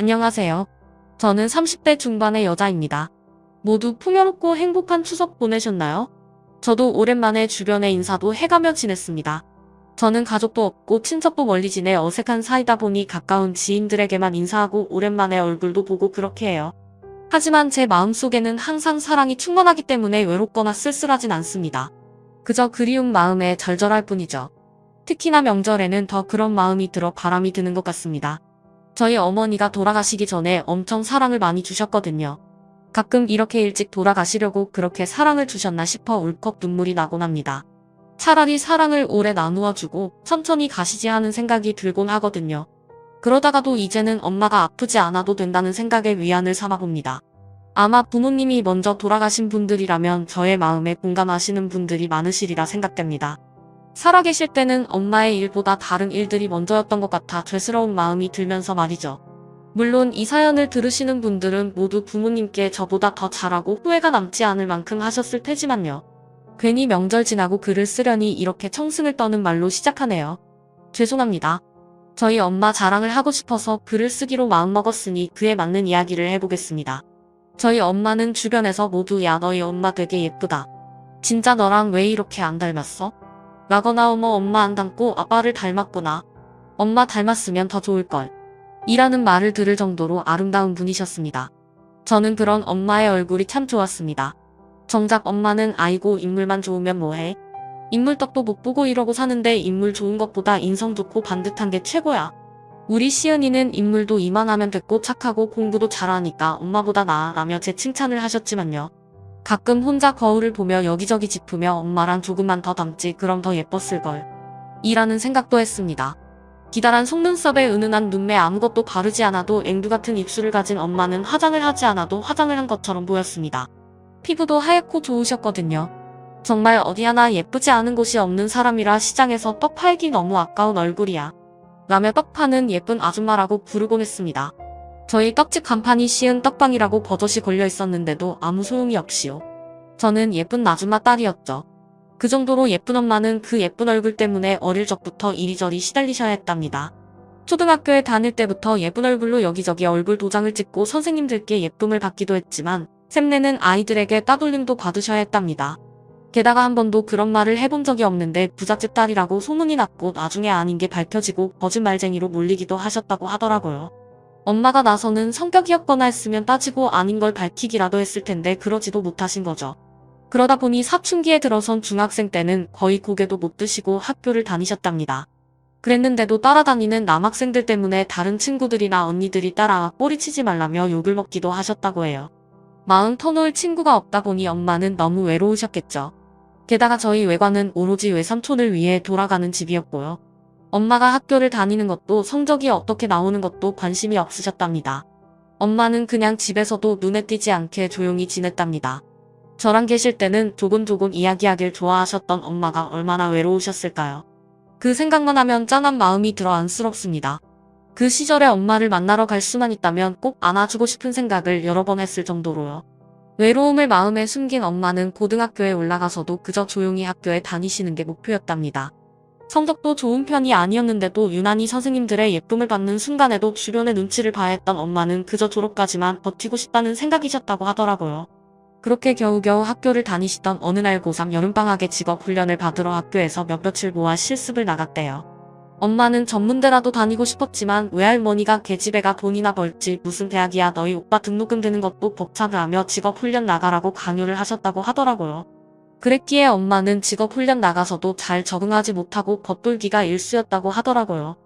안녕하세요. 저는 30대 중반의 여자입니다. 모두 풍요롭고 행복한 추석 보내셨나요? 저도 오랜만에 주변에 인사도 해가며 지냈습니다. 저는 가족도 없고 친척도 멀리 지내 어색한 사이다 보니 가까운 지인들에게만 인사하고 오랜만에 얼굴도 보고 그렇게 해요. 하지만 제 마음속에는 항상 사랑이 충만하기 때문에 외롭거나 쓸쓸하진 않습니다. 그저 그리운 마음에 절절할 뿐이죠. 특히나 명절에는 더 그런 마음이 들어 바람이 드는 것 같습니다. 저희 어머니가 돌아가시기 전에 엄청 사랑을 많이 주셨거든요. 가끔 이렇게 일찍 돌아가시려고 그렇게 사랑을 주셨나 싶어 울컥 눈물이 나곤 합니다. 차라리 사랑을 오래 나누어 주고 천천히 가시지 하는 생각이 들곤 하거든요. 그러다가도 이제는 엄마가 아프지 않아도 된다는 생각에 위안을 삼아 봅니다. 아마 부모님이 먼저 돌아가신 분들이라면 저의 마음에 공감하시는 분들이 많으시리라 생각됩니다. 살아계실 때는 엄마의 일보다 다른 일들이 먼저였던 것 같아 죄스러운 마음이 들면서 말이죠. 물론 이 사연을 들으시는 분들은 모두 부모님께 저보다 더 잘하고 후회가 남지 않을 만큼 하셨을 테지만요. 괜히 명절 지나고 글을 쓰려니 이렇게 청승을 떠는 말로 시작하네요. 죄송합니다. 저희 엄마 자랑을 하고 싶어서 글을 쓰기로 마음먹었으니 그에 맞는 이야기를 해보겠습니다. 저희 엄마는 주변에서 모두 야 너희 엄마 되게 예쁘다. 진짜 너랑 왜 이렇게 안 닮았어? 라거나 어머 엄마 안 닮고 아빠를 닮았구나. 엄마 닮았으면 더 좋을걸. 이라는 말을 들을 정도로 아름다운 분이셨습니다. 저는 그런 엄마의 얼굴이 참 좋았습니다. 정작 엄마는 아이고 인물만 좋으면 뭐해. 인물떡도 못 보고 이러고 사는데 인물 좋은 것보다 인성 좋고 반듯한 게 최고야. 우리 시은이는 인물도 이만하면 됐고 착하고 공부도 잘하니까 엄마보다 나아 라며 제 칭찬을 하셨지만요. 가끔 혼자 거울을 보며 여기저기 짚으며 엄마랑 조금만 더 닮지 그럼 더 예뻤을걸. 이라는 생각도 했습니다. 기다란 속눈썹에 은은한 눈매 아무것도 바르지 않아도 앵두 같은 입술을 가진 엄마는 화장을 하지 않아도 화장을 한 것처럼 보였습니다. 피부도 하얗고 좋으셨거든요. 정말 어디 하나 예쁘지 않은 곳이 없는 사람이라 시장에서 떡 팔기 너무 아까운 얼굴이야. 라며 떡 파는 예쁜 아줌마라고 부르곤 했습니다. 저희 떡집 간판이 시은 떡방이라고 버젓이 걸려 있었는데도 아무 소용이 없이요. 저는 예쁜 아줌마 딸이었죠. 그 정도로 예쁜 엄마는 그 예쁜 얼굴 때문에 어릴 적부터 이리저리 시달리셔야 했답니다. 초등학교에 다닐 때부터 예쁜 얼굴로 여기저기 얼굴 도장을 찍고 선생님들께 예쁨을 받기도 했지만 샘내는 아이들에게 따돌림도 받으셔야 했답니다. 게다가 한 번도 그런 말을 해본 적이 없는데 부잣집 딸이라고 소문이 났고 나중에 아닌 게 밝혀지고 거짓말쟁이로 몰리기도 하셨다고 하더라고요. 엄마가 나서는 성격이었거나 했으면 따지고 아닌 걸 밝히기라도 했을 텐데 그러지도 못하신 거죠. 그러다 보니 사춘기에 들어선 중학생 때는 거의 고개도 못 드시고 학교를 다니셨답니다. 그랬는데도 따라다니는 남학생들 때문에 다른 친구들이나 언니들이 따라와 꼬리치지 말라며 욕을 먹기도 하셨다고 해요. 마음 터놓을 친구가 없다 보니 엄마는 너무 외로우셨겠죠. 게다가 저희 외관은 오로지 외삼촌을 위해 돌아가는 집이었고요. 엄마가 학교를 다니는 것도 성적이 어떻게 나오는 것도 관심이 없으셨답니다. 엄마는 그냥 집에서도 눈에 띄지 않게 조용히 지냈답니다. 저랑 계실 때는 조곤조곤 이야기하길 좋아하셨던 엄마가 얼마나 외로우셨을까요? 그 생각만 하면 짠한 마음이 들어 안쓰럽습니다. 그 시절에 엄마를 만나러 갈 수만 있다면 꼭 안아주고 싶은 생각을 여러 번 했을 정도로요. 외로움을 마음에 숨긴 엄마는 고등학교에 올라가서도 그저 조용히 학교에 다니시는 게 목표였답니다. 성적도 좋은 편이 아니었는데도 유난히 선생님들의 예쁨을 받는 순간에도 주변의 눈치를 봐야 했던 엄마는 그저 졸업까지만 버티고 싶다는 생각이셨다고 하더라고요. 그렇게 겨우겨우 학교를 다니시던 어느 날 고3 여름방학에 직업훈련을 받으러 학교에서 몇 며칠 모아 실습을 나갔대요. 엄마는 전문대라도 다니고 싶었지만 외할머니가 계집애가 돈이나 벌지 무슨 대학이야 너희 오빠 등록금 드는 것도 벅차게 직업훈련 나가라고 강요를 하셨다고 하더라고요. 그랬기에 엄마는 직업훈련 나가서도 잘 적응하지 못하고 겉돌기가 일쑤였다고 하더라고요.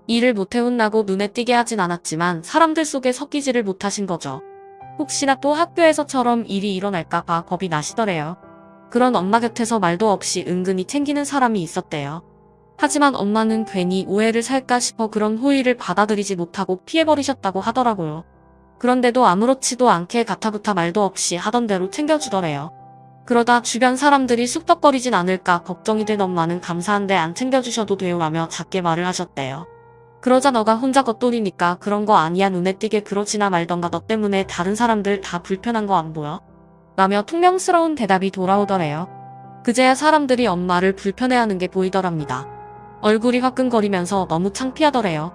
일을 못해 혼나고 눈에 띄게 하진 않았지만 사람들 속에 섞이지를 못하신 거죠. 혹시나 또 학교에서처럼 일이 일어날까 봐 겁이 나시더래요. 그런 엄마 곁에서 말도 없이 은근히 챙기는 사람이 있었대요. 하지만 엄마는 괜히 오해를 살까 싶어 그런 호의를 받아들이지 못하고 피해버리셨다고 하더라고요. 그런데도 아무렇지도 않게 가타부타 말도 없이 하던 대로 챙겨주더래요. 그러다 주변 사람들이 쑥덕거리진 않을까 걱정이 된 엄마는 감사한데 안 챙겨주셔도 돼요 라며 작게 말을 하셨대요. 그러자 너가 혼자 겉돌이니까 그런 거 아니야 눈에 띄게 그러지나 말던가 너 때문에 다른 사람들 다 불편한 거 안 보여? 라며 퉁명스러운 대답이 돌아오더래요. 그제야 사람들이 엄마를 불편해하는 게 보이더랍니다. 얼굴이 화끈거리면서 너무 창피하더래요.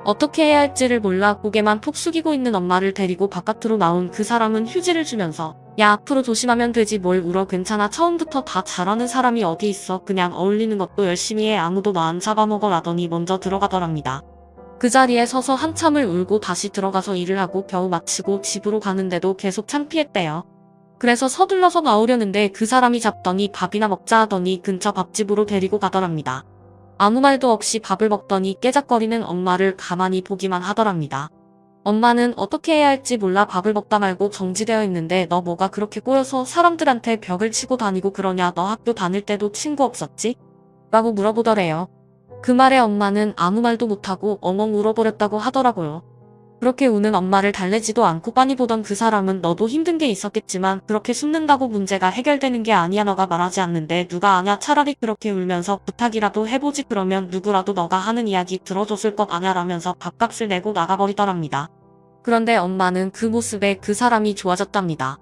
어떻게 해야 할지를 몰라 고개만 푹 숙이고 있는 엄마를 데리고 바깥으로 나온 그 사람은 휴지를 주면서 야, 앞으로 조심하면 되지 뭘 울어 괜찮아 처음부터 다 잘하는 사람이 어디 있어 그냥 어울리는 것도 열심히 해 아무도 너 안 잡아먹어 라더니 먼저 들어가더랍니다. 그 자리에 서서 한참을 울고 다시 들어가서 일을 하고 겨우 마치고 집으로 가는데도 계속 창피했대요. 그래서 서둘러서 나오려는데 그 사람이 잡더니 밥이나 먹자 하더니 근처 밥집으로 데리고 가더랍니다. 아무 말도 없이 밥을 먹더니 깨작거리는 엄마를 가만히 보기만 하더랍니다. 엄마는 어떻게 해야 할지 몰라 밥을 먹다 말고 정지되어 있는데 너 뭐가 그렇게 꼬여서 사람들한테 벽을 치고 다니고 그러냐 너 학교 다닐 때도 친구 없었지? 라고 물어보더래요. 그 말에 엄마는 아무 말도 못하고 엉엉 울어버렸다고 하더라고요. 그렇게 우는 엄마를 달래지도 않고 빤히 보던 그 사람은 너도 힘든 게 있었겠지만 그렇게 숨는다고 문제가 해결되는 게 아니야 너가 말하지 않는데 누가 아냐 차라리 그렇게 울면서 부탁이라도 해보지 그러면 누구라도 너가 하는 이야기 들어줬을 것 아냐 라면서 밥값을 내고 나가버리더랍니다. 그런데 엄마는 그 모습에 그 사람이 좋아졌답니다.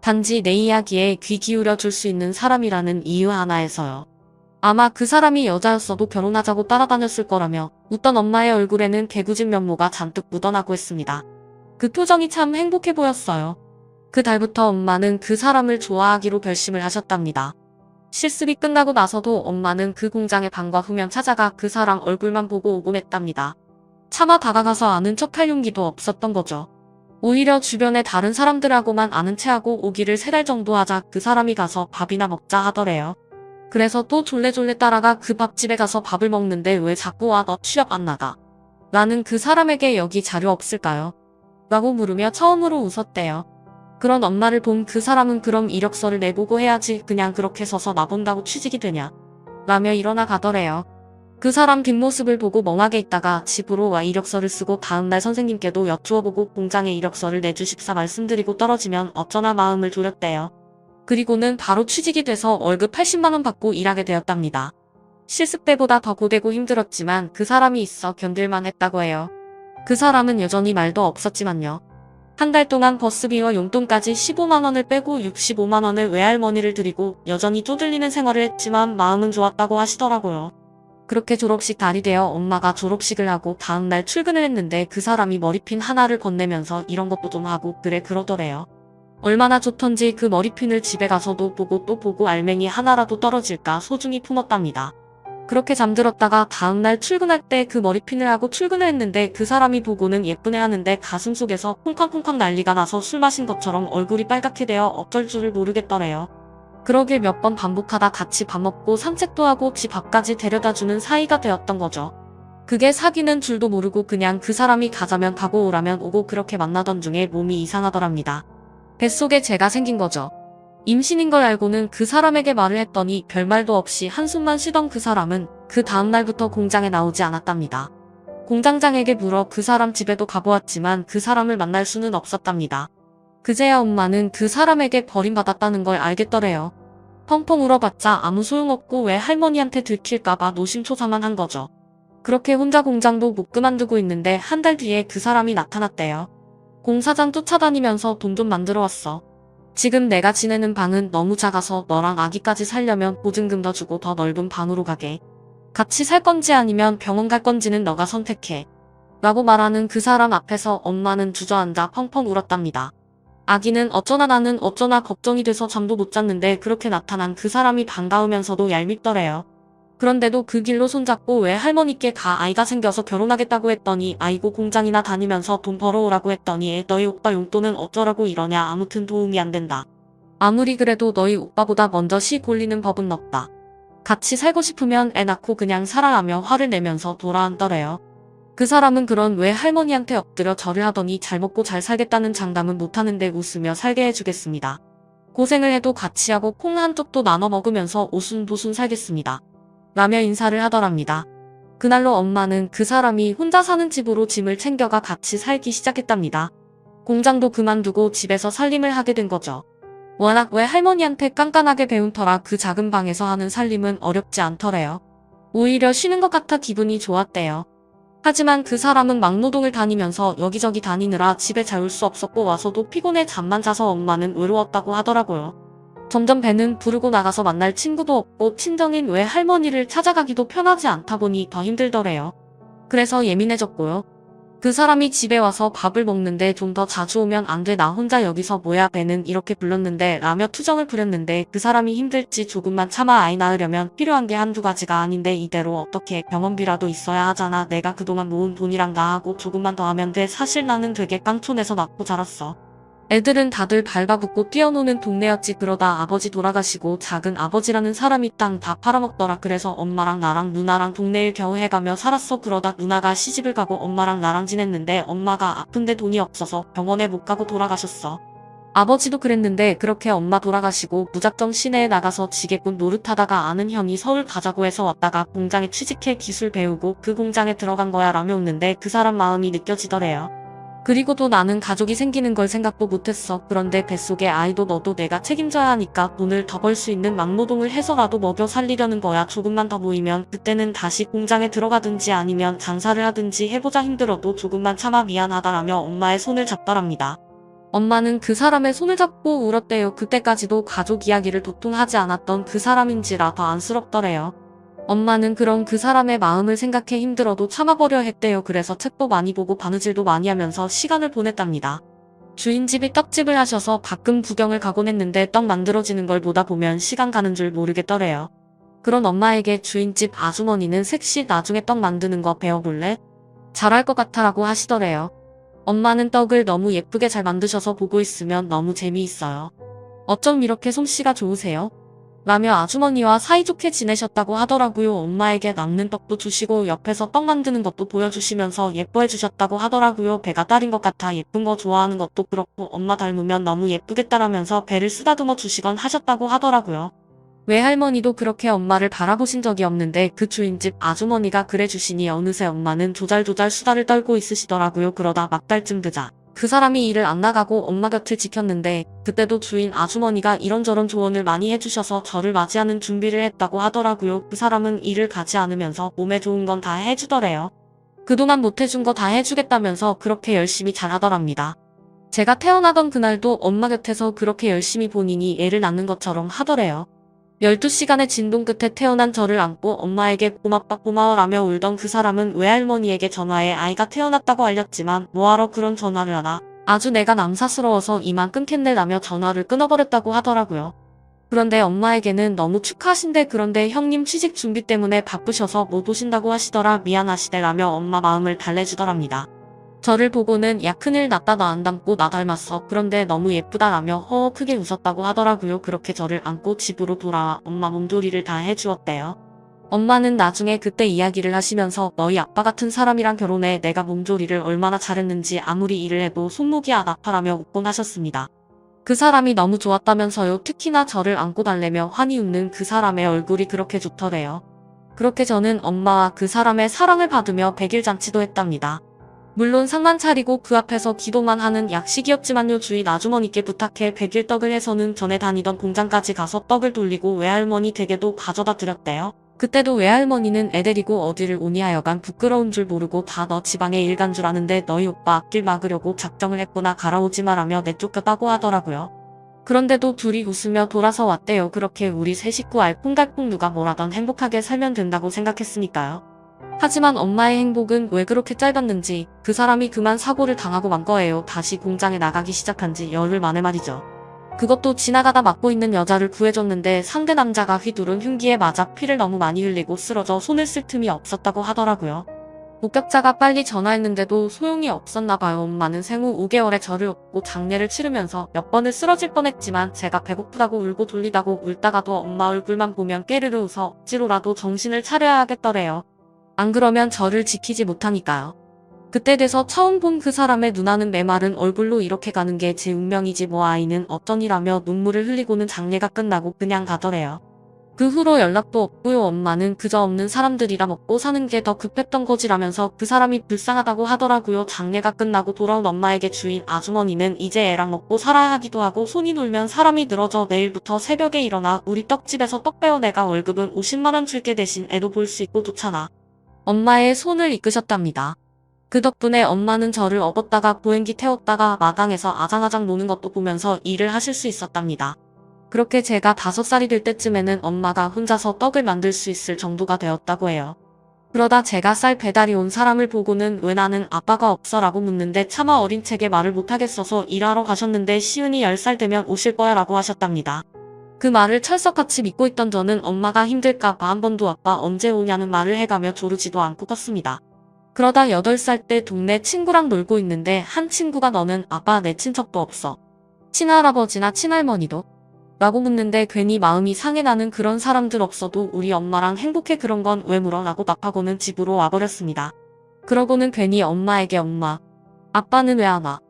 단지 내 이야기에 귀 기울여 줄 수 있는 사람이라는 이유 하나에서요. 아마 그 사람이 여자였어도 결혼하자고 따라다녔을 거라며 웃던 엄마의 얼굴에는 개구진 면모가 잔뜩 묻어나고 했습니다. 그 표정이 참 행복해 보였어요. 그 달부터 엄마는 그 사람을 좋아하기로 결심을 하셨답니다. 실습이 끝나고 나서도 엄마는 그 공장의 방과 후면 찾아가 그 사람 얼굴만 보고 오곤 했답니다. 차마 다가가서 아는 척할 용기도 없었던 거죠. 오히려 주변의 다른 사람들하고만 아는 체하고 오기를 3달 정도 하자 그 사람이 가서 밥이나 먹자 하더래요. 그래서 또 졸래졸래 따라가 그 밥집에 가서 밥을 먹는데 왜 자꾸 와 너 취업 안 나가? 라는 그 사람에게 여기 자료 없을까요? 라고 물으며 처음으로 웃었대요. 그런 엄마를 본 그 사람은 그럼 이력서를 내보고 해야지 그냥 그렇게 서서 나본다고 취직이 되냐? 라며 일어나 가더래요. 그 사람 뒷모습을 보고 멍하게 있다가 집으로 와 이력서를 쓰고 다음날 선생님께도 여쭈어보고 공장에 이력서를 내주십사 말씀드리고 떨어지면 어쩌나 마음을 졸였대요. 그리고는 바로 취직이 돼서 월급 80만원 받고 일하게 되었답니다. 실습 때보다 더 고되고 힘들었지만 그 사람이 있어 견딜만 했다고 해요. 그 사람은 여전히 말도 없었지만요. 한 달 동안 버스비와 용돈까지 15만원을 빼고 65만원을 외할머니를 드리고 여전히 쪼들리는 생활을 했지만 마음은 좋았다고 하시더라고요. 그렇게 졸업식 달이 되어 엄마가 졸업식을 하고 다음날 출근을 했는데 그 사람이 머리핀 하나를 건네면서 이런 것도 좀 하고 그래 그러더래요. 얼마나 좋던지 그 머리핀을 집에 가서도 보고 또 보고 알맹이 하나라도 떨어질까 소중히 품었답니다. 그렇게 잠들었다가 다음날 출근할 때 그 머리핀을 하고 출근을 했는데 그 사람이 보고는 예쁘네 하는데 가슴속에서 쿵쾅쿵쾅 난리가 나서 술 마신 것처럼 얼굴이 빨갛게 되어 어쩔 줄을 모르겠더래요. 그러길 몇 번 반복하다 같이 밥 먹고 산책도 하고 집 앞까지 데려다주는 사이가 되었던 거죠. 그게 사귀는 줄도 모르고 그냥 그 사람이 가자면 가고 오라면 오고 그렇게 만나던 중에 몸이 이상하더랍니다. 뱃속에 재가 생긴 거죠. 임신인 걸 알고는 그 사람에게 말을 했더니 별말도 없이 한숨만 쉬던 그 사람은 그 다음날부터 공장에 나오지 않았답니다. 공장장에게 물어 그 사람 집에도 가보았지만 그 사람을 만날 수는 없었답니다. 그제야 엄마는 그 사람에게 버림받았다는 걸 알겠더래요. 펑펑 울어봤자 아무 소용없고 왜 할머니한테 들킬까봐 노심초사만 한 거죠. 그렇게 혼자 공장도 못 그만두고 있는데 한 달 뒤에 그 사람이 나타났대요. 공사장 쫓아다니면서 돈 좀 만들어 왔어. 지금 내가 지내는 방은 너무 작아서 너랑 아기까지 살려면 보증금 더 주고 더 넓은 방으로 가게. 같이 살 건지 아니면 병원 갈 건지는 너가 선택해. 라고 말하는 그 사람 앞에서 엄마는 주저앉아 펑펑 울었답니다. 아기는 어쩌나 나는 어쩌나 걱정이 돼서 잠도 못 잤는데 그렇게 나타난 그 사람이 반가우면서도 얄밉더래요. 그런데도 그 길로 손잡고 왜 할머니께 가 아이가 생겨서 결혼하겠다고 했더니 아이고 공장이나 다니면서 돈 벌어오라고 했더니 너희 오빠 용돈은 어쩌라고 이러냐 아무튼 도움이 안 된다. 아무리 그래도 너희 오빠보다 먼저 시 골리는 법은 없다. 같이 살고 싶으면 애 낳고 그냥 살아라며 화를 내면서 돌아앉더래요. 그 사람은 그런 왜 할머니한테 엎드려 절을 하더니 잘 먹고 잘 살겠다는 장담은 못하는데 웃으며 살게 해주겠습니다. 고생을 해도 같이 하고 콩 한 쪽도 나눠 먹으면서 오순도순 살겠습니다. 라며 인사를 하더랍니다. 그날로 엄마는 그 사람이 혼자 사는 집으로 짐을 챙겨가 같이 살기 시작했답니다. 공장도 그만두고 집에서 살림을 하게 된 거죠. 워낙 왜 할머니한테 깐깐하게 배운 터라 그 작은 방에서 하는 살림은 어렵지 않더래요. 오히려 쉬는 것 같아 기분이 좋았대요. 하지만 그 사람은 막노동을 다니면서 여기저기 다니느라 집에 잘 올 수 없었고 와서도 피곤해 잠만 자서 엄마는 외로웠다고 하더라고요. 점점 배는 부르고 나가서 만날 친구도 없고 친정인 외할머니를 찾아가기도 편하지 않다 보니 더 힘들더래요. 그래서 예민해졌고요. 그 사람이 집에 와서 밥을 먹는데 좀 더 자주 오면 안 돼. 나 혼자 여기서 뭐야 배는 이렇게 불렀는데 라며 투정을 부렸는데 그 사람이 힘들지 조금만 참아 아이 낳으려면 필요한 게 한두 가지가 아닌데 이대로 어떻게 병원비라도 있어야 하잖아. 내가 그동안 모은 돈이랑 나하고 조금만 더 하면 돼. 사실 나는 되게 깡촌에서 낳고 자랐어. 애들은 다들 발가벗고 뛰어노는 동네였지. 그러다 아버지 돌아가시고 작은 아버지라는 사람이 땅 다 팔아먹더라. 그래서 엄마랑 나랑 누나랑 동네일 겨우 해가며 살았어. 그러다 누나가 시집을 가고 엄마랑 나랑 지냈는데 엄마가 아픈데 돈이 없어서 병원에 못 가고 돌아가셨어. 아버지도 그랬는데 그렇게 엄마 돌아가시고 무작정 시내에 나가서 지게꾼 노릇하다가 아는 형이 서울 가자고 해서 왔다가 공장에 취직해 기술 배우고 그 공장에 들어간 거야 라며 웃는데 그 사람 마음이 느껴지더래요. 그리고 또 나는 가족이 생기는 걸 생각도 못했어. 그런데 뱃속의 아이도 너도 내가 책임져야 하니까 돈을 더 벌 수 있는 막노동을 해서라도 먹여 살리려는 거야. 조금만 더 모이면 그때는 다시 공장에 들어가든지 아니면 장사를 하든지 해보자. 힘들어도 조금만 참아 미안하다라며 엄마의 손을 잡더랍니다. 엄마는 그 사람의 손을 잡고 울었대요. 그때까지도 가족 이야기를 도통 하지 않았던 그 사람인지라 더 안쓰럽더래요. 엄마는 그런 그 사람의 마음을 생각해 힘들어도 참아버려 했대요. 그래서 책도 많이 보고 바느질도 많이 하면서 시간을 보냈답니다. 주인집이 떡집을 하셔서 가끔 구경을 가곤 했는데 떡 만들어지는 걸 보다 보면 시간 가는 줄 모르겠더래요. 그런 엄마에게 주인집 아주머니는 색시 나중에 떡 만드는 거 배워볼래? 잘할 것 같아라고 하시더래요. 엄마는 떡을 너무 예쁘게 잘 만드셔서 보고 있으면 너무 재미있어요. 어쩜 이렇게 솜씨가 좋으세요? 라며 아주머니와 사이좋게 지내셨다고 하더라고요. 엄마에게 남는 떡도 주시고 옆에서 떡 만드는 것도 보여주시면서 예뻐해 주셨다고 하더라고요. 배가 딸인 것 같아 예쁜 거 좋아하는 것도 그렇고 엄마 닮으면 너무 예쁘겠다라면서 배를 쓰다듬어 주시곤 하셨다고 하더라고요. 외할머니도 그렇게 엄마를 바라보신 적이 없는데 그 주인집 아주머니가 그래 주시니 어느새 엄마는 조잘조잘 수다를 떨고 있으시더라고요. 그러다 막 달쯤 되자 그 사람이 일을 안 나가고 엄마 곁을 지켰는데 그때도 주인 아주머니가 이런저런 조언을 많이 해주셔서 저를 맞이하는 준비를 했다고 하더라고요. 그 사람은 일을 가지 않으면서 몸에 좋은 건 다 해주더래요. 그동안 못해준 거 다 해주겠다면서 그렇게 열심히 잘하더랍니다. 제가 태어나던 그날도 엄마 곁에서 그렇게 열심히 본인이 애를 낳는 것처럼 하더래요. 12시간의 진동 끝에 태어난 저를 안고 엄마에게 고맙다 고마워라며 울던 그 사람은 외할머니에게 전화해 아이가 태어났다고 알렸지만 뭐하러 그런 전화를 하나. 아주 내가 남사스러워서 이만 끊겠네 라며 전화를 끊어버렸다고 하더라고요. 그런데 엄마에게는 너무 축하하신데 그런데 형님 취직 준비 때문에 바쁘셔서 못 오신다고 하시더라 미안하시대 라며 엄마 마음을 달래주더랍니다. 저를 보고는 야 큰일 났다 너 안 닮고 나 닮았어 그런데 너무 예쁘다 라며 허허 크게 웃었다고 하더라고요. 그렇게 저를 안고 집으로 돌아와 엄마 몸조리를 다 해주었대요. 엄마는 나중에 그때 이야기를 하시면서 너희 아빠 같은 사람이랑 결혼해 내가 몸조리를 얼마나 잘했는지 아무리 일을 해도 손목이 안 아파라며 웃곤 하셨습니다. 그 사람이 너무 좋았다면서요. 특히나 저를 안고 달래며 환히 웃는 그 사람의 얼굴이 그렇게 좋더래요. 그렇게 저는 엄마와 그 사람의 사랑을 받으며 백일잔치도 했답니다. 물론 상만 차리고 그 앞에서 기도만 하는 약식이었지만요. 주인 아주머니께 부탁해 100일 떡을 해서는 전에 다니던 공장까지 가서 떡을 돌리고 외할머니 댁에도 가져다 드렸대요. 그때도 외할머니는 애 데리고 어디를 오니 하여간 부끄러운 줄 모르고 다 너 지방에 일 간 줄 아는데 너희 오빠 앞길 막으려고 작정을 했구나 갈아오지 마라며 내쫓겼다고 하더라고요. 그런데도 둘이 웃으며 돌아서 왔대요. 그렇게 우리 세 식구 알콩달콩 누가 뭐라던 행복하게 살면 된다고 생각했으니까요. 하지만 엄마의 행복은 왜 그렇게 짧았는지 그 사람이 그만 사고를 당하고 만 거예요. 다시 공장에 나가기 시작한 지 열흘 만에 말이죠. 그것도 지나가다 맞고 있는 여자를 구해줬는데 상대 남자가 휘두른 흉기에 맞아 피를 너무 많이 흘리고 쓰러져 손을 쓸 틈이 없었다고 하더라고요. 목격자가 빨리 전화했는데도 소용이 없었나 봐요. 엄마는 생후 5개월에 저를 업고 장례를 치르면서 몇 번을 쓰러질 뻔했지만 제가 배고프다고 울고 졸리다고 울다가도 엄마 얼굴만 보면 깨르르 웃어 억지로라도 정신을 차려야 하겠더래요. 안 그러면 저를 지키지 못하니까요. 그때 돼서 처음 본 그 사람의 누나는 메마른 얼굴로 이렇게 가는 게 제 운명이지 뭐 아이는 어쩌니라며 눈물을 흘리고는 장례가 끝나고 그냥 가더래요. 그 후로 연락도 없고요. 엄마는 그저 없는 사람들이라 먹고 사는 게 더 급했던 거지라면서 그 사람이 불쌍하다고 하더라고요. 장례가 끝나고 돌아온 엄마에게 주인 아주머니는 이제 애랑 먹고 살아야 하기도 하고 손이 놀면 사람이 늘어져 내일부터 새벽에 일어나 우리 떡집에서 떡 빼어 내가 월급은 50만 원 줄게 대신 애도 볼 수 있고 좋잖아. 엄마의 손을 이끄셨답니다. 그 덕분에 엄마는 저를 업었다가 보행기 태웠다가 마당에서 아장아장 노는 것도 보면서 일을 하실 수 있었답니다. 그렇게 제가 5살이 될 때쯤에는 엄마가 혼자서 떡을 만들 수 있을 정도가 되었다고 해요. 그러다 제가 쌀 배달이 온 사람을 보고는 왜 나는 아빠가 없어 라고 묻는데 차마 어린 체게 말을 못하겠어서 일하러 가셨는데 시은이 10살 되면 오실 거야 라고 하셨답니다. 그 말을 철석같이 믿고 있던 저는 엄마가 힘들까 봐 한 번도 아빠 언제 오냐는 말을 해가며 조르지도 않고 컸습니다. 그러다 8살 때 동네 친구랑 놀고 있는데 한 친구가 너는 아빠 내 친척도 없어. 친할아버지나 친할머니도? 라고 묻는데 괜히 마음이 상해 나는 그런 사람들 없어도 우리 엄마랑 행복해 그런 건 왜 물어? 라고 답하고는 집으로 와버렸습니다. 그러고는 괜히 엄마에게 엄마, 아빠는 왜 안 와?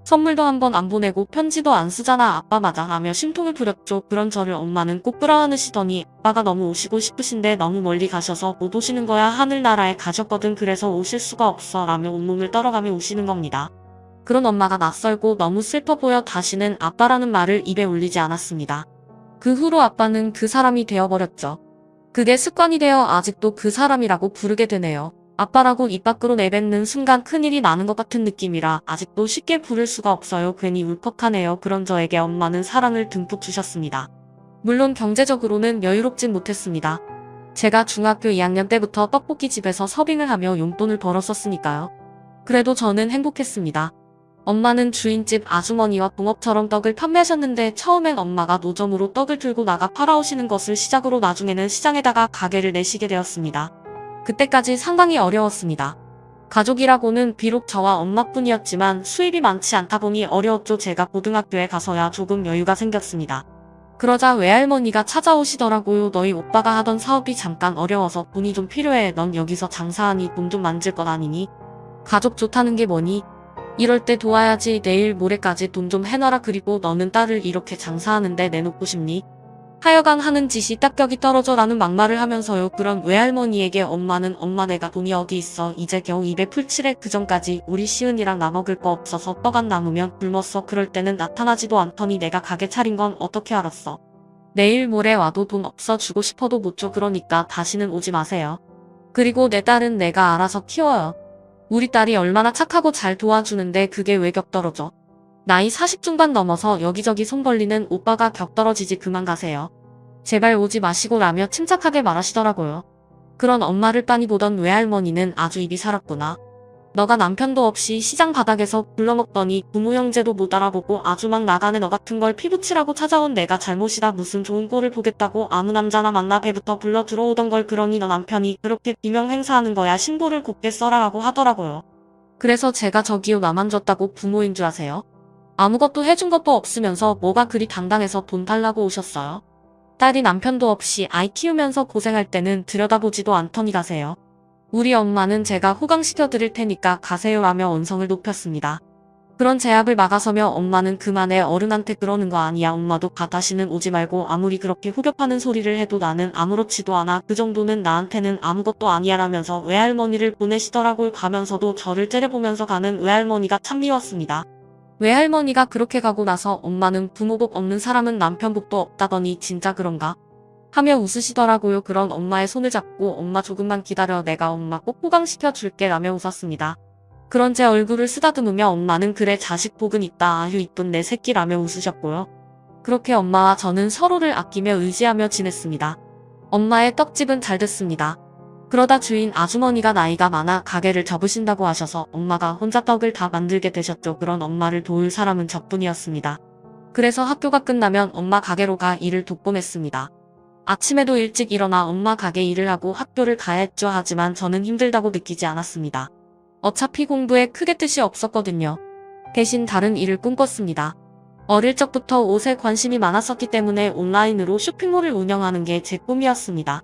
선물도 한 번 안 보내고 편지도 안 쓰잖아 아빠 맞아 하며 심통을 부렸죠. 그런 저를 엄마는 꼭 끌어안으시더니 아빠가 너무 오시고 싶으신데 너무 멀리 가셔서 못 오시는 거야 하늘나라에 가셨거든 그래서 오실 수가 없어 라며 온몸을 떨어가며 우시는 겁니다. 그런 엄마가 낯설고 너무 슬퍼 보여 다시는 아빠라는 말을 입에 올리지 않았습니다. 그 후로 아빠는 그 사람이 되어버렸죠. 그게 습관이 되어 아직도 그 사람이라고 부르게 되네요. 아빠라고 입 밖으로 내뱉는 순간 큰일이 나는 것 같은 느낌이라 아직도 쉽게 부를 수가 없어요. 괜히 울컥하네요. 그런 저에게 엄마는 사랑을 듬뿍 주셨습니다. 물론 경제적으로는 여유롭진 못했습니다. 제가 중학교 2학년 때부터 떡볶이집에서 서빙을 하며 용돈을 벌었었으니까요. 그래도 저는 행복했습니다. 엄마는 주인집 아주머니와 붕어처럼 떡을 판매하셨는데 처음엔 엄마가 노점으로 떡을 들고 나가 팔아오시는 것을 시작으로 나중에는 시장에다가 가게를 내시게 되었습니다. 그때까지 상당히 어려웠습니다. 가족이라고는 비록 저와 엄마뿐이었지만 수입이 많지 않다 보니 어려웠죠. 제가 고등학교에 가서야 조금 여유가 생겼습니다. 그러자 외할머니가 찾아오시더라고요. 너희 오빠가 하던 사업이 잠깐 어려워서 돈이 좀 필요해. 넌 여기서 장사하니 돈 좀 만질 것 아니니? 가족 좋다는 게 뭐니? 이럴 때 도와야지. 내일 모레까지 돈 좀 해놔라. 그리고 너는 딸을 이렇게 장사하는데 내놓고 싶니? 하여간 하는 짓이 딱격이 떨어져 라는 막말을 하면서요. 그런 외할머니에게 엄마는 엄마 내가 돈이 어디 있어. 이제 겨우 입에 풀칠해. 그전까지 우리 시은이랑 나 먹을 거 없어서 떡 안 남으면 굶었어. 그럴 때는 나타나지도 않더니 내가 가게 차린 건 어떻게 알았어. 내일 모레 와도 돈 없어. 주고 싶어도 못 줘. 그러니까 다시는 오지 마세요. 그리고 내 딸은 내가 알아서 키워요. 우리 딸이 얼마나 착하고 잘 도와주는데 그게 왜 격떨어져. 나이 40 중반 넘어서 여기저기 손 벌리는 오빠가 격떨어지지. 그만 가세요. 제발 오지 마시고 라며 침착하게 말하시더라고요. 그런 엄마를 빤히 보던 외할머니는 아주 입이 살았구나. 너가 남편도 없이 시장 바닥에서 굴러먹더니 부모 형제도 못 알아보고 아주 막 나가네. 너 같은 걸 피부치라고 찾아온 내가 잘못이다. 무슨 좋은 꼴을 보겠다고 아무 남자나 만나 배부터 불러 들어오던 걸. 그러니 너 남편이 그렇게 비명 행사하는 거야. 신고를 곱게 써라 라고 하더라고요. 그래서 제가 저기요 나만 줬다고 부모인 줄 아세요? 아무것도 해준 것도 없으면서 뭐가 그리 당당해서 돈 달라고 오셨어요? 딸이 남편도 없이 아이 키우면서 고생할 때는 들여다보지도 않더니 가세요. 우리 엄마는 제가 호강시켜 드릴 테니까 가세요 라며 언성을 높였습니다. 그런 제압을 막아서며 엄마는 그만해. 어른한테 그러는 거 아니야. 엄마도 가. 다시는 오지 말고. 아무리 그렇게 후벼파는 소리를 해도 나는 아무렇지도 않아. 그 정도는 나한테는 아무것도 아니야 라면서 외할머니를 보내시더라고요. 가면서도 저를 째려보면서 가는 외할머니가 참 미웠습니다. 외할머니가 그렇게 가고 나서 엄마는 부모복 없는 사람은 남편복도 없다더니 진짜 그런가? 하며 웃으시더라고요. 그런 엄마의 손을 잡고 엄마 조금만 기다려. 내가 엄마 꼭 호강시켜 줄게 라며 웃었습니다. 그런 제 얼굴을 쓰다듬으며 엄마는 그래 자식 복은 있다. 아휴 이쁜 내 새끼 라며 웃으셨고요. 그렇게 엄마와 저는 서로를 아끼며 의지하며 지냈습니다. 엄마의 떡집은 잘 됐습니다. 그러다 주인 아주머니가 나이가 많아 가게를 접으신다고 하셔서 엄마가 혼자 떡을 다 만들게 되셨죠. 그런 엄마를 도울 사람은 저뿐이었습니다. 그래서 학교가 끝나면 엄마 가게로 가 일을 돕곤 했습니다. 아침에도 일찍 일어나 엄마 가게 일을 하고 학교를 가야 했죠. 하지만 저는 힘들다고 느끼지 않았습니다. 어차피 공부에 크게 뜻이 없었거든요. 대신 다른 일을 꿈꿨습니다. 어릴 적부터 옷에 관심이 많았었기 때문에 온라인으로 쇼핑몰을 운영하는 게 제 꿈이었습니다.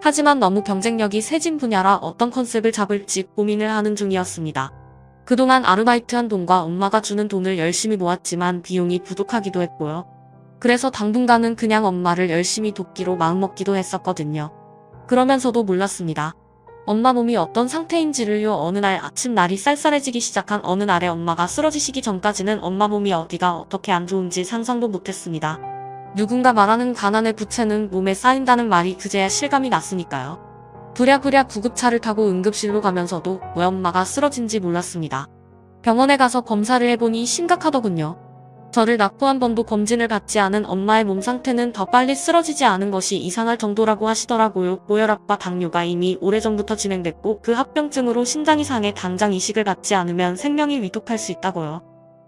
하지만 너무 경쟁력이 세진 분야라 어떤 컨셉을 잡을지 고민을 하는 중이었습니다. 그동안 아르바이트한 돈과 엄마가 주는 돈을 열심히 모았지만 비용이 부족하기도 했고요. 그래서 당분간은 그냥 엄마를 열심히 돕기로 마음먹기도 했었거든요. 그러면서도 몰랐습니다. 엄마 몸이 어떤 상태인지를요. 어느 날 아침 날이 쌀쌀해지기 시작한 어느 날에 엄마가 쓰러지시기 전까지는 엄마 몸이 어디가 어떻게 안 좋은지 상상도 못했습니다. 누군가 말하는 가난의 부채는 몸에 쌓인다는 말이 그제야 실감이 났으니까요. 부랴부랴 구급차를 타고 응급실로 가면서도 왜 엄마가 쓰러진지 몰랐습니다. 병원에 가서 검사를 해보니 심각하더군요. 저를 낳고 한 번도 검진을 받지 않은 엄마의 몸 상태는 더 빨리 쓰러지지 않은 것이 이상할 정도라고 하시더라고요. 고혈압과 당뇨가 이미 오래전부터 진행됐고 그 합병증으로 신장이 상해 당장 이식을 받지 않으면 생명이 위독할 수 있다고요.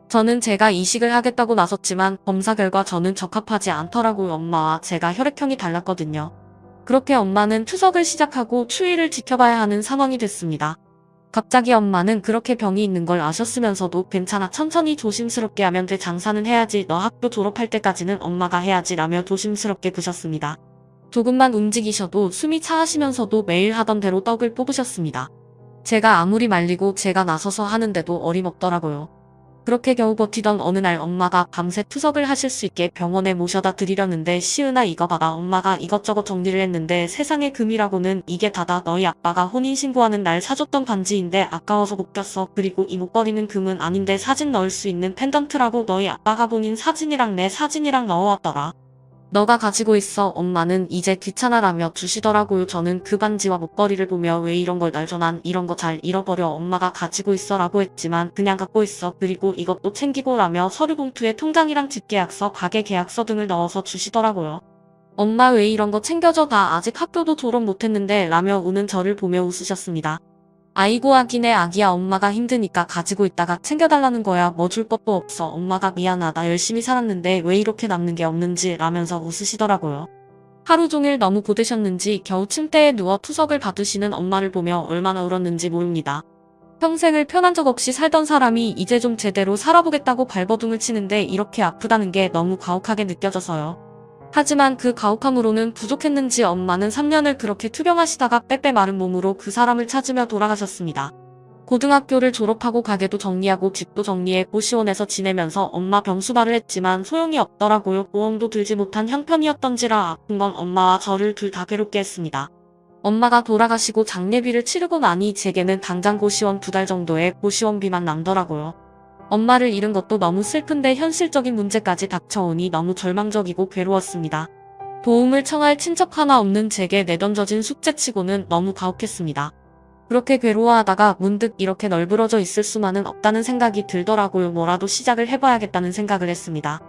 저는 제가 이식을 하겠다고 나섰지만 검사 결과 저는 적합하지 않더라고요. 엄마와 제가 혈액형이 달랐거든요. 그렇게 엄마는 투석을 시작하고 추위를 지켜봐야 하는 상황이 됐습니다. 갑자기 엄마는 그렇게 병이 있는 걸 아셨으면서도 괜찮아 천천히 조심스럽게 하면 돼 장사는 해야지 너 학교 졸업할 때까지는 엄마가 해야지 라며 조심스럽게 구셨습니다. 조금만 움직이셔도 숨이 차하시면서도 매일 하던 대로 떡을 뽑으셨습니다. 제가 아무리 말리고 제가 나서서 하는데도 어림없더라고요. 그렇게 겨우 버티던 어느 날 엄마가 밤새 투석을 하실 수 있게 병원에 모셔다 드리려는데 시은아 이거 봐봐 엄마가 이것저것 정리를 했는데 세상에 금이라고는 이게 다다 너희 아빠가 혼인신고하는 날 사줬던 반지인데 아까워서 못 꼈어. 그리고 이 목걸이는 금은 아닌데 사진 넣을 수 있는 펜던트라고 너희 아빠가 본인 사진이랑 내 사진이랑 넣어왔더라. 너가 가지고 있어. 엄마는 이제 귀찮아라며 주시더라고요. 저는 그 반지와 목걸이를 보며 왜 이런 걸 날 줘. 난 이런 거 잘 잃어버려. 엄마가 가지고 있어 라고 했지만 그냥 갖고 있어. 그리고 이것도 챙기고 라며 서류 봉투에 통장이랑 집계약서, 가게 계약서 등을 넣어서 주시더라고요. 엄마 왜 이런 거 챙겨줘. 나 아직 학교도 졸업 못했는데 라며 우는 저를 보며 웃으셨습니다. 아이고 아기네 아기야 엄마가 힘드니까 가지고 있다가 챙겨달라는 거야. 뭐 줄 것도 없어. 엄마가 미안하다. 열심히 살았는데 왜 이렇게 남는 게 없는지 라면서 웃으시더라고요. 하루 종일 너무 고되셨는지 겨우 침대에 누워 투석을 받으시는 엄마를 보며 얼마나 울었는지 모릅니다. 평생을 편한 적 없이 살던 사람이 이제 좀 제대로 살아보겠다고 발버둥을 치는데 이렇게 아프다는 게 너무 가혹하게 느껴져서요. 하지만 그 가혹함으로는 부족했는지 엄마는 3년을 그렇게 투병하시다가 빼빼 마른 몸으로 그 사람을 찾으며 돌아가셨습니다. 고등학교를 졸업하고 가게도 정리하고 집도 정리해 고시원에서 지내면서 엄마 병수발을 했지만 소용이 없더라고요. 보험도 들지 못한 형편이었던지라 아픈 건 엄마와 저를 둘 다 괴롭게 했습니다. 엄마가 돌아가시고 장례비를 치르고 나니 제게는 당장 고시원 2달 정도의 고시원비만 남더라고요. 엄마를 잃은 것도 너무 슬픈데 현실적인 문제까지 닥쳐오니 너무 절망적이고 괴로웠습니다. 도움을 청할 친척 하나 없는 제게 내던져진 숙제치고는 너무 가혹했습니다. 그렇게 괴로워하다가 문득 이렇게 널브러져 있을 수만은 없다는 생각이 들더라고요. 뭐라도 시작을 해봐야겠다는 생각을 했습니다.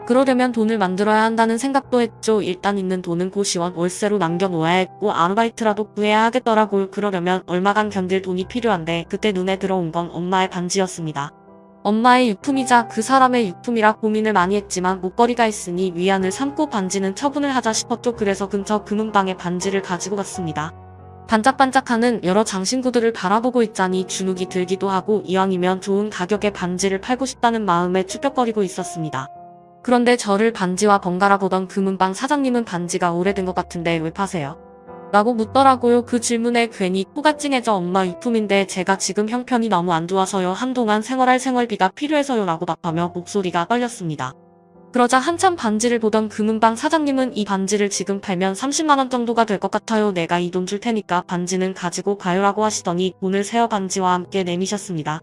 그러려면 돈을 만들어야 한다는 생각도 했죠. 일단 있는 돈은 고시원 월세로 남겨놓아야 했고 아르바이트라도 구해야 하겠더라고요. 그러려면 얼마간 견딜 돈이 필요한데 그때 눈에 들어온 건 엄마의 반지였습니다. 엄마의 유품이자 그 사람의 유품이라 고민을 많이 했지만 목걸이가 있으니 위안을 삼고 반지는 처분을 하자 싶었죠. 그래서 근처 금은방에 반지를 가지고 갔습니다. 반짝반짝하는 여러 장신구들을 바라보고 있자니 주눅이 들기도 하고 이왕이면 좋은 가격에 반지를 팔고 싶다는 마음에 쭈뼛거리고 있었습니다. 그런데 저를 반지와 번갈아 보던 금은방 사장님은 반지가 오래된 것 같은데 왜 파세요? 라고 묻더라고요. 그 질문에 괜히 코가 찡해져 엄마 유품인데 제가 지금 형편이 너무 안 좋아서요. 한동안 생활할 생활비가 필요해서요. 라고 답하며 목소리가 떨렸습니다. 그러자 한참 반지를 보던 금은방 사장님은 이 반지를 지금 팔면 30만원 정도가 될 것 같아요. 내가 이 돈 줄 테니까 반지는 가지고 가요. 라고 하시더니 돈을 세어 반지와 함께 내미셨습니다.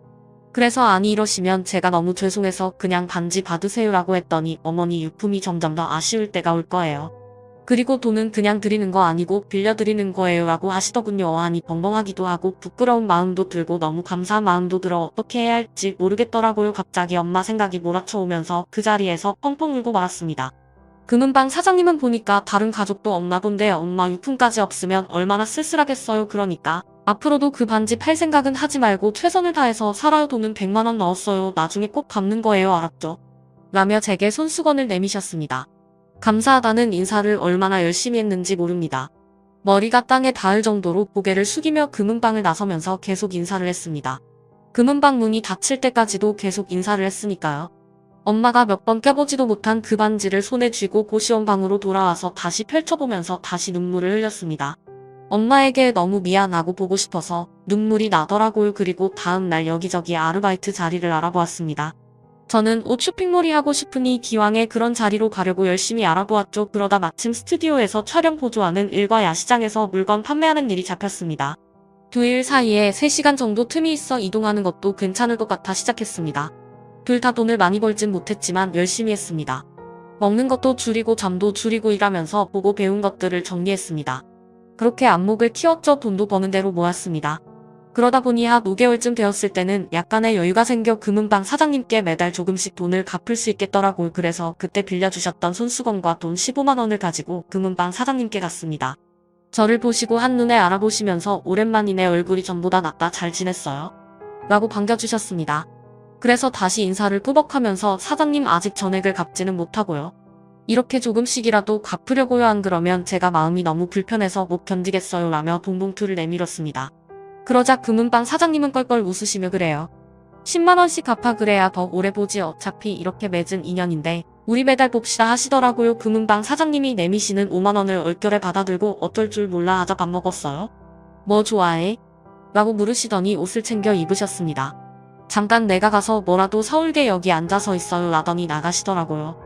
그래서 아니 이러시면 제가 너무 죄송해서 그냥 반지 받으세요. 라고 했더니 어머니 유품이 점점 더 아쉬울 때가 올 거예요. 그리고 돈은 그냥 드리는 거 아니고 빌려드리는 거예요 라고 하시더군요. 어안이 벙벙하기도 하고 부끄러운 마음도 들고 너무 감사한 마음도 들어 어떻게 해야 할지 모르겠더라고요. 갑자기 엄마 생각이 몰아쳐오면서 그 자리에서 펑펑 울고 말았습니다. 금은방 사장님은 보니까 다른 가족도 없나 본데 엄마 유품까지 없으면 얼마나 쓸쓸하겠어요. 그러니까 앞으로도 그 반지 팔 생각은 하지 말고 최선을 다해서 살아요. 돈은 100만원 넣었어요. 나중에 꼭 갚는 거예요. 알았죠? 라며 제게 손수건을 내미셨습니다. 감사하다는 인사를 얼마나 열심히 했는지 모릅니다. 머리가 땅에 닿을 정도로 고개를 숙이며 금은방을 나서면서 계속 인사를 했습니다. 금은방 문이 닫힐 때까지도 계속 인사를 했으니까요. 엄마가 몇 번 껴보지도 못한 그 반지를 손에 쥐고 고시원 방으로 돌아와서 다시 펼쳐보면서 다시 눈물을 흘렸습니다. 엄마에게 너무 미안하고 보고 싶어서 눈물이 나더라고요. 그리고 다음 날 여기저기 아르바이트 자리를 알아보았습니다. 저는 옷 쇼핑몰이 하고 싶으니 기왕에 그런 자리로 가려고 열심히 알아보았죠. 그러다 마침 스튜디오에서 촬영 보조하는 일과 야시장에서 물건 판매하는 일이 잡혔습니다. 2일 사이에 3시간 정도 틈이 있어 이동하는 것도 괜찮을 것 같아 시작했습니다. 둘 다 돈을 많이 벌진 못했지만 열심히 했습니다. 먹는 것도 줄이고 잠도 줄이고 일하면서 보고 배운 것들을 정리했습니다. 그렇게 안목을 키웠죠. 돈도 버는 대로 모았습니다. 그러다 보니 한 5개월쯤 되었을 때는 약간의 여유가 생겨 금은방 사장님께 매달 조금씩 돈을 갚을 수 있겠더라고요. 그래서 그때 빌려주셨던 손수건과 돈 15만 원을 가지고 금은방 사장님께 갔습니다. 저를 보시고 한눈에 알아보시면서 오랜만이네, 얼굴이 전보다 낫다, 잘 지냈어요? 라고 반겨주셨습니다. 그래서 다시 인사를 꾸벅하면서 사장님, 아직 전액을 갚지는 못하고요. 이렇게 조금씩이라도 갚으려고요. 안 그러면 제가 마음이 너무 불편해서 못 견디겠어요 라며 돈봉투를 내밀었습니다. 그러자 금은방 사장님은 껄껄 웃으시며 그래요. 10만 원씩 갚아, 그래야 더 오래 보지, 어차피 이렇게 맺은 인연인데 우리 매달 봅시다 하시더라고요. 금은방 사장님이 내미시는 5만 원을 얼결에 받아들고 어떨 줄 몰라 하자 밥 먹었어요? 뭐 좋아해? 라고 물으시더니 옷을 챙겨 입으셨습니다. 잠깐 내가 가서 뭐라도 사올게, 여기 앉아서 있어요 라더니 나가시더라고요.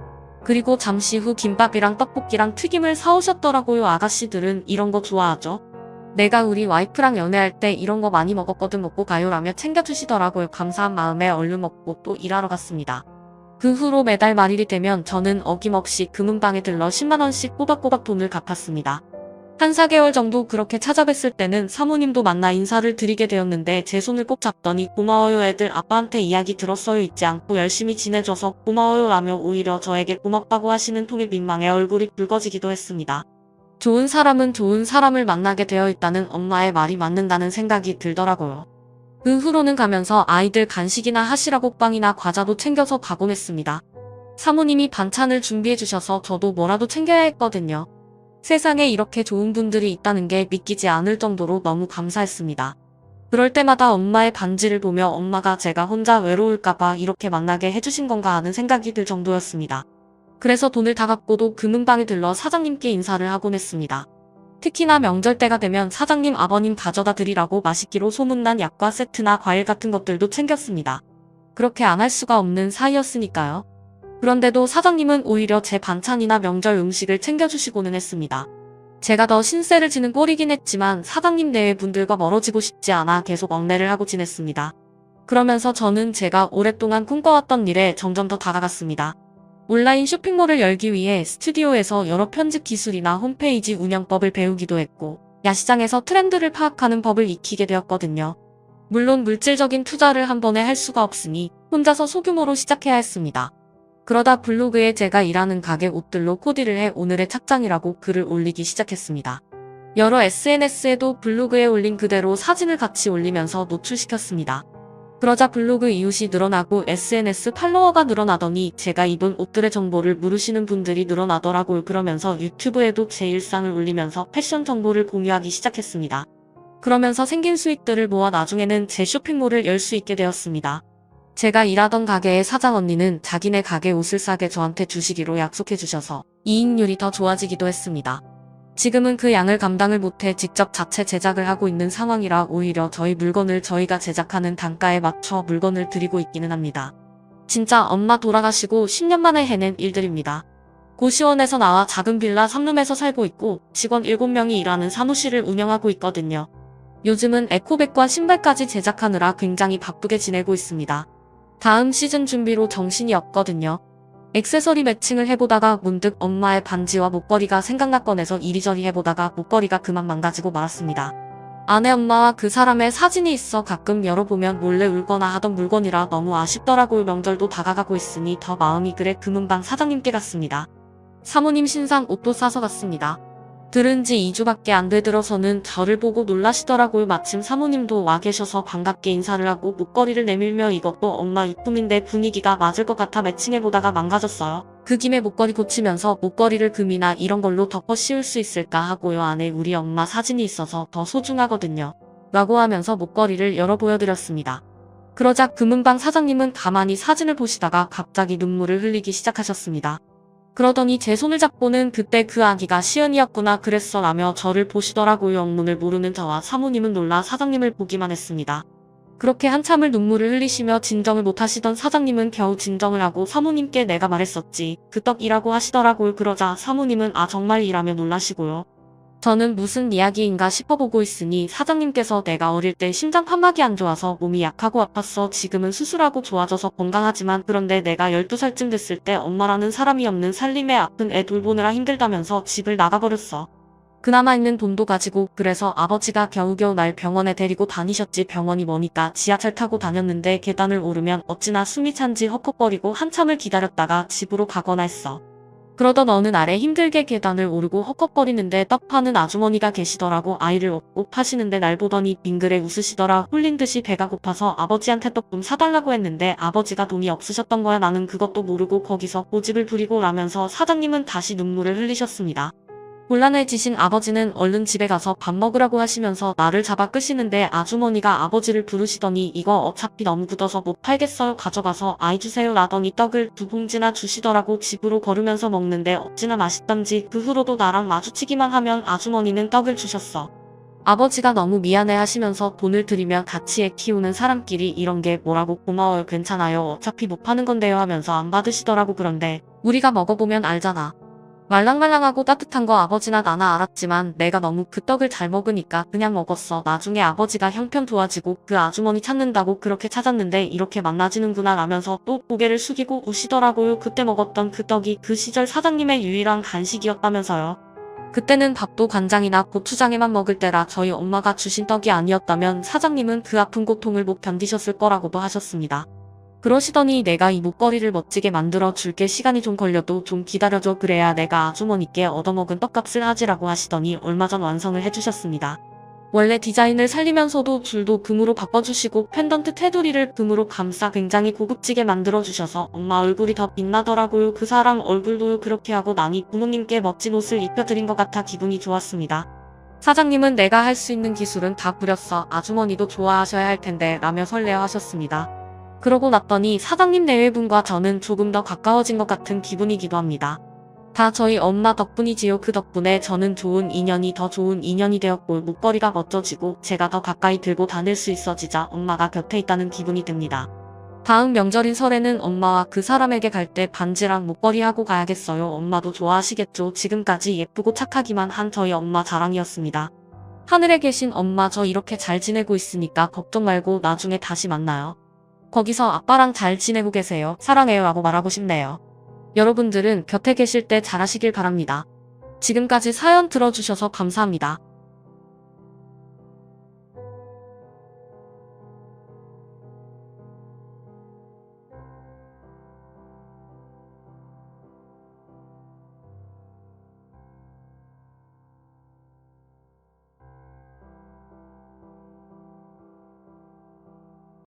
그리고 잠시 후 김밥이랑 떡볶이랑 튀김을 사오셨더라고요. 아가씨들은 이런 거 좋아하죠? 내가 우리 와이프랑 연애할 때 이런 거 많이 먹었거든, 먹고 가요 라며 챙겨주시더라고요. 감사한 마음에 얼른 먹고 또 일하러 갔습니다. 그 후로 매달 말일이 되면 저는 어김없이 금은방에 들러 10만 원씩 꼬박꼬박 돈을 갚았습니다. 한 4개월 정도 그렇게 찾아뵀을 때는 사모님도 만나 인사를 드리게 되었는데 제 손을 꼭 잡더니 고마워요, 애들 아빠한테 이야기 들었어요, 잊지 않고 열심히 지내줘서 고마워요 라며 오히려 저에게 고맙다고 하시는 통에 민망해 얼굴이 붉어지기도 했습니다. 좋은 사람은 좋은 사람을 만나게 되어 있다는 엄마의 말이 맞는다는 생각이 들더라고요. 그 후로는 가면서 아이들 간식이나 하시라고 빵이나 과자도 챙겨서 가곤 했습니다. 사모님이 반찬을 준비해 주셔서 저도 뭐라도 챙겨야 했거든요. 세상에 이렇게 좋은 분들이 있다는 게 믿기지 않을 정도로 너무 감사했습니다. 그럴 때마다 엄마의 반지를 보며 엄마가 제가 혼자 외로울까봐 이렇게 만나게 해주신 건가 하는 생각이 들 정도였습니다. 그래서 돈을 다 갚고도 금은방에 들러 사장님께 인사를 하곤 했습니다. 특히나 명절 때가 되면 사장님, 아버님 가져다 드리라고 맛있기로 소문난 약과 세트나 과일 같은 것들도 챙겼습니다. 그렇게 안 할 수가 없는 사이였으니까요. 그런데도 사장님은 오히려 제 반찬이나 명절 음식을 챙겨주시고는 했습니다. 제가 더 신세를 지는 꼴이긴 했지만 사장님 내외 분들과 멀어지고 싶지 않아 계속 얽매를 하고 지냈습니다. 그러면서 저는 제가 오랫동안 꿈꿔왔던 일에 점점 더 다가갔습니다. 온라인 쇼핑몰을 열기 위해 스튜디오에서 여러 편집 기술이나 홈페이지 운영법을 배우기도 했고 야시장에서 트렌드를 파악하는 법을 익히게 되었거든요. 물론 물질적인 투자를 한 번에 할 수가 없으니 혼자서 소규모로 시작해야 했습니다. 그러다 블로그에 제가 일하는 가게 옷들로 코디를 해 오늘의 착장이라고 글을 올리기 시작했습니다. 여러 SNS에도 블로그에 올린 그대로 사진을 같이 올리면서 노출시켰습니다. 그러자 블로그 이웃이 늘어나고 SNS 팔로워가 늘어나더니 제가 입은 옷들의 정보를 물으시는 분들이 늘어나더라고요. 그러면서 유튜브에도 제 일상을 올리면서 패션 정보를 공유하기 시작했습니다. 그러면서 생긴 수익들을 모아 나중에는 제 쇼핑몰을 열 수 있게 되었습니다. 제가 일하던 가게의 사장 언니는 자기네 가게 옷을 싸게 저한테 주시기로 약속해 주셔서 이익률이 더 좋아지기도 했습니다. 지금은 그 양을 감당을 못해 직접 자체 제작을 하고 있는 상황이라 오히려 저희 물건을 저희가 제작하는 단가에 맞춰 물건을 드리고 있기는 합니다. 진짜 엄마 돌아가시고 10년 만에 해낸 일들입니다. 고시원에서 나와 작은 빌라 3룸에서 살고 있고 직원 7명이 일하는 사무실을 운영하고 있거든요. 요즘은 에코백과 신발까지 제작하느라 굉장히 바쁘게 지내고 있습니다. 다음 시즌 준비로 정신이 없거든요. 액세서리 매칭을 해보다가 문득 엄마의 반지와 목걸이가 생각났건 해서 이리저리 해보다가 목걸이가 그만 망가지고 말았습니다. 아내 엄마와 그 사람의 사진이 있어 가끔 열어보면 몰래 울거나 하던 물건이라 너무 아쉽더라고요. 명절도 다가가고 있으니 더 마음이 그래 금은방 사장님께 갔습니다. 사모님 신상 옷도 싸서 갔습니다. 들은 지 2주밖에 안 되들어서는 저를 보고 놀라시더라고요. 마침 사모님도 와 계셔서 반갑게 인사를 하고 목걸이를 내밀며 이것도 엄마 유품인데 분위기가 맞을 것 같아 매칭해보다가 망가졌어요. 그 김에 목걸이 고치면서 목걸이를 금이나 이런 걸로 덮어 씌울 수 있을까 하고요. 안에 우리 엄마 사진이 있어서 더 소중하거든요. 라고 하면서 목걸이를 열어 보여드렸습니다. 그러자 금은방 사장님은 가만히 사진을 보시다가 갑자기 눈물을 흘리기 시작하셨습니다. 그러더니 제 손을 잡고는 그때 그 아기가 시은이었구나 그랬어 라며 저를 보시더라고요. 영문을 모르는 저와 사모님은 놀라 사장님을 보기만 했습니다. 그렇게 한참을 눈물을 흘리시며 진정을 못하시던 사장님은 겨우 진정을 하고 사모님께 내가 말했었지. 그 떡이라고 하시더라고요. 그러자 사모님은 아 정말이라며 놀라시고요. 저는 무슨 이야기인가 싶어보고 있으니 사장님께서 내가 어릴 때 심장 판막이 안 좋아서 몸이 약하고 아팠어. 지금은 수술하고 좋아져서 건강하지만 그런데 내가 12살쯤 됐을 때 엄마라는 사람이 없는 살림에 아픈 애 돌보느라 힘들다면서 집을 나가버렸어. 그나마 있는 돈도 가지고 그래서 아버지가 겨우겨우 날 병원에 데리고 다니셨지. 병원이 머니까 지하철 타고 다녔는데 계단을 오르면 어찌나 숨이 찬지 헉헉거리고 한참을 기다렸다가 집으로 가거나 했어. 그러던 어느 날에 힘들게 계단을 오르고 헉헉거리는데 떡 파는 아주머니가 계시더라고. 아이를 업고 파시는데 날 보더니 빙그레 웃으시더라. 홀린 듯이 배가 고파서 아버지한테 떡 좀 사달라고 했는데 아버지가 돈이 없으셨던 거야. 나는 그것도 모르고 거기서 고집을 부리고 라면서 사장님은 다시 눈물을 흘리셨습니다. 곤란해지신 아버지는 얼른 집에 가서 밥 먹으라고 하시면서 나를 잡아 끄시는데 아주머니가 아버지를 부르시더니 이거 어차피 너무 굳어서 못 팔겠어요. 가져가서 아이 주세요 라더니 떡을 2봉지나 주시더라고. 집으로 걸으면서 먹는데 어찌나 맛있던지 그 후로도 나랑 마주치기만 하면 아주머니는 떡을 주셨어. 아버지가 너무 미안해 하시면서 돈을 드리면 같이 애 키우는 사람끼리 이런 게 뭐라고 고마워요 괜찮아요 어차피 못 파는 건데요 하면서 안 받으시더라고. 그런데 우리가 먹어보면 알잖아. 말랑말랑하고 따뜻한 거 아버지나 나나 알았지만 내가 너무 그 떡을 잘 먹으니까 그냥 먹었어. 나중에 아버지가 형편 도와지고 그 아주머니 찾는다고 그렇게 찾았는데 이렇게 만나지는구나 라면서 또 고개를 숙이고 우시더라고요. 그때 먹었던 그 떡이 그 시절 사장님의 유일한 간식이었다면서요. 그때는 밥도 간장이나 고추장에만 먹을 때라 저희 엄마가 주신 떡이 아니었다면 사장님은 그 아픈 고통을 못 견디셨을 거라고도 하셨습니다. 그러시더니 내가 이 목걸이를 멋지게 만들어 줄게. 시간이 좀 걸려도 좀 기다려줘. 그래야 내가 아주머니께 얻어먹은 떡값을 하지라고 하시더니 얼마 전 완성을 해주셨습니다. 원래 디자인을 살리면서도 줄도 금으로 바꿔주시고 펜던트 테두리를 금으로 감싸 굉장히 고급지게 만들어주셔서 엄마 얼굴이 더 빛나더라고요. 그 사람 얼굴도 그렇게 하고 나니 부모님께 멋진 옷을 입혀드린 것 같아 기분이 좋았습니다. 사장님은 내가 할 수 있는 기술은 다 부렸어. 아주머니도 좋아하셔야 할 텐데 라며 설레어 하셨습니다. 그러고 났더니 사장님 내외분과 저는 조금 더 가까워진 것 같은 기분이기도 합니다. 다 저희 엄마 덕분이지요. 그 덕분에 저는 좋은 인연이 더 좋은 인연이 되었고 목걸이가 멋져지고 제가 더 가까이 들고 다닐 수 있어지자 엄마가 곁에 있다는 기분이 듭니다. 다음 명절인 설에는 엄마와 그 사람에게 갈 때 반지랑 목걸이 하고 가야겠어요. 엄마도 좋아하시겠죠. 지금까지 예쁘고 착하기만 한 저희 엄마 자랑이었습니다. 하늘에 계신 엄마 저 이렇게 잘 지내고 있으니까 걱정 말고 나중에 다시 만나요. 거기서 아빠랑 잘 지내고 계세요. 사랑해요 하고 말하고 싶네요. 여러분들은 곁에 계실 때 잘하시길 바랍니다. 지금까지 사연 들어주셔서 감사합니다.